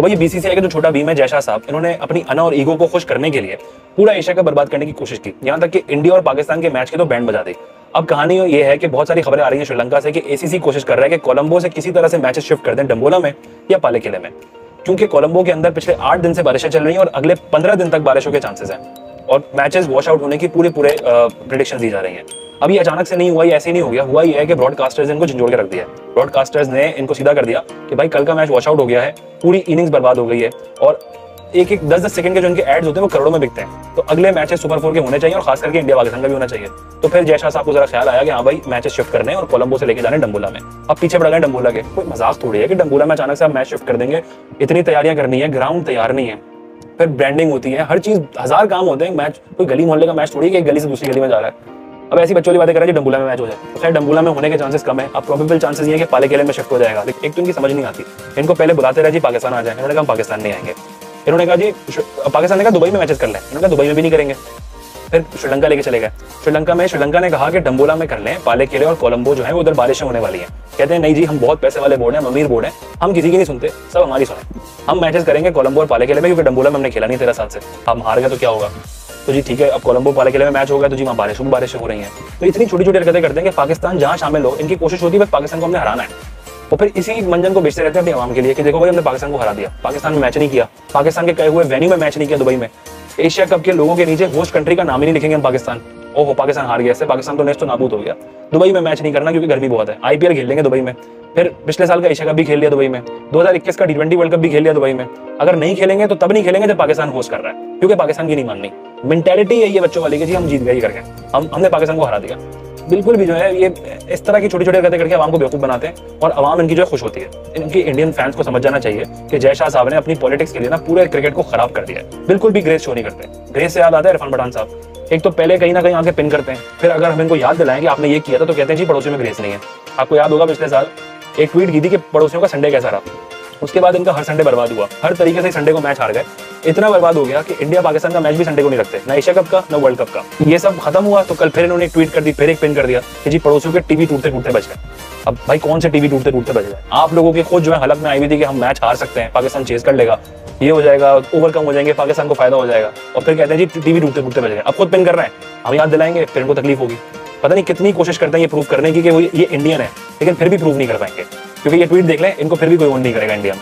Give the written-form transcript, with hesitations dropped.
तो भाई बीसीसीआई का जो छोटा भीम है जय शाह साहब, इन्होंने अपनी अना और ईगो को खुश करने के लिए पूरा एशिया कप बर्बाद करने की कोशिश की, यहाँ तक कि इंडिया और पाकिस्तान के मैच की तो बैंड बजा दी। अब कहानी ये है कि बहुत सारी खबरें आ रही हैं श्रीलंका से कि एसीसी कोशिश कर रहा है कि कोलंबो से किसी तरह से मैचेस शिफ्ट कर दें डंबोला में या पाले किले में, क्योंकि कोलंबो के अंदर पिछले 8 दिन से बारिशें चल रही हैं और अगले 15 दिन तक बारिशों के चांसेस हैं और मैचेस वॉश आउट होने की पूरे प्रेडिक्शन दी जा रही हैं। अभी अचानक से नहीं हुआ, ये ऐसे ही नहीं हो गया, हुआ ये है कि ब्रॉडकास्टर्स ने इनको झंझोड़ के रख दिया है। ब्रॉडकास्टर्स ने इनको सीधा कर दिया कि भाई कल का मैच वॉश आउट हो गया है, पूरी इनिंग्स बर्बाद हो गई है और एक 10-10 सेकंड के जो इनके एड्स होते हैं वो करोड़ों में बिकते हैं, तो अगले मैचेस सुपर 4 के होने चाहिए और खास करके इंडिया पाकिस्तान का भी होना चाहिए। तो फिर जय शाह साहब को जरा ख्याल आया कि हाँ भाई मैचेस शिफ्ट करने और कोलंबो से लेके जाने डंबोला में। अब पीछे पड़ गए डंबोला के, कोई मजाक थोड़ी है कि डंबोला में अचानक से आप मैच शिफ्ट कर देंगे, इतनी तैयारियां करनी है, ग्राउंड तैयार नहीं है, फिर ब्रांडिंग होती है, हर चीज 1000 काम होते हैं। मैच कोई गली मोहल्ले का मैच थोड़ी है कि एक गली से दूसरी गली में जा रहा है। अब ऐसी बच्चों वाली बातें करें कि डंबोला में मैच हो जाए, तो शायद डंबोला में होने के चांसेस कम है। अब प्रोबेबल चांसेस ये है कि पाले किले में शिफ्ट हो जाएगा। एक तो इनकी समझ नहीं आती, इनको पहले बुलाते रहे जी पाकिस्तान आ जाए, इन्होंने कहा पाकिस्तान नहीं आएंगे। इन्होंने कहा जी पाकिस्तान ने कहा दुबई में मैचेस कर लें, इन्होंने कहा दुबई में भी नहीं करेंगे। फिर श्रीलंका लेके चले गए, श्रीलंका ने कहा कि डंबोला में कर लें, पाले किले और कोलंबो जो है उधर बारिशें होने वाली हैं। कहते हैं नहीं जी हम बहुत पैसे वाले बोर्ड हैं, अमीर बोर्ड हैं, हम किसी की नहीं सुनते, सब हमारी सुने, हम मैचेस करेंगे कोलंबो और पाले किले में, क्योंकि डंबोला में हमने खेला नहीं 13 साल से, हम हार गए तो क्या होगा। तो जी ठीक है, अब कोलंबो पाले किले में मैच होगा तो जी वहाँ बारिशें हो रही हैं। तो इतनी छोटी छोटी हरकतें करते हैं कि पाकिस्तान जहाँ शामिल हो, इनकी कोशिश होती है बस पाकिस्तान को हमने हराना है, और फिर इसी मंजन को बेचते रहते हैं अपनी आवाम के लिए कि देखो भाई हमने पाकिस्तान को हरा दिया, पाकिस्तान में मैच नहीं किया, पाकिस्तान के कहे हुए वेन्यू में मैच नहीं किया दुबई में, एशिया कप के लोगों के नीचे होस्ट कंट्री का नाम ही नहीं लिखेंगे हम पाकिस्तान, ओहो पाकिस्तान हार गया, इससे पाकिस्तान तो नेक्स्ट तो नाबूद हो गया। दुबई में मैच नहीं करना क्योंकि गर्मी बहुत है, आईपीएल खेल लेंगे दुबई में, फिर पिछले साल का एशिया कप भी खेल लिया दुबई में, 2021 का T20 वर्ल्ड कप भी खेल लिया दुबई में। अगर नहीं खेलेंगे तो तब नहीं खेलेंगे जब पाकिस्तान होस्ट कर रहा है, क्योंकि पाकिस्तान की नहीं माननी। मेंटेलिटी है ये बच्चों वाली कि जी हम जीत गए करके, हमने पाकिस्तान को हरा दिया। बिल्कुल भी जो है ये इस तरह की छोटी छोटी हरकतें करके आवाम को बेवकूफ बनाते हैं और आवाम इनकी जो है खुश होती है। इनकी इंडियन फैंस को समझ जाना चाहिए कि जय शाह साहब ने अपनी पॉलिटिक्स के लिए ना पूरे क्रिकेट को खराब कर दिया है, बिल्कुल भी ग्रेस शो नहीं करते। ग्रेस से याद आता है इरफान पठान साहब, एक तो पहले कहीं ना कहीं आके पिन करते हैं, फिर अगर हम इनको याद दिलाएं कि आपने ये किया था तो कहते हैं जी पड़ोसियों में ग्रेस नहीं है। आपको याद होगा पिछले साल एक ट्वीट की थी कि पड़ोसियों का संडे कैसा रहा, उसके बाद इनका हर संडे बर्बाद हुआ, हर तरीके से संडे को मैच हार गए, इतना बर्बाद हो गया कि इंडिया पाकिस्तान का मैच भी संडे को नहीं रखते, ना एशिया कप का ना वर्ल्ड कप का। ये सब खत्म हुआ तो कल फिर इन्होंने एक ट्वीट कर दी, फिर एक पिन कर दिया कि जी पड़ोसियों के टीवी टूटते टूटते बच गए। अब भाई कौन से टीवी टूटते टूटते बच गए? आप लोगों की खुद जो है हलक में आई हुई थी कि हम मैच हार सकते हैं, पाकिस्तान चेज कर लेगा, ये हो जाएगा, ओवरकम हो जाएंगे, पाकिस्तान को फायदा हो जाएगा, और फिर कहते हैं जी टीवी टूटते टूटते बच गए। अब खुद पिन कर रहे हैं, हम याद दिलाएंगे फिर इनको तकलीफ होगी। पता नहीं कितनी कोशिश करते हैं ये प्रूव करने की कि वो ये इंडियन है, लेकिन फिर भी प्रूव नहीं कर पाएंगे, क्योंकि ये ट्वीट देख लें इनको फिर भी कोई ओन नहीं करेगा इंडिया में।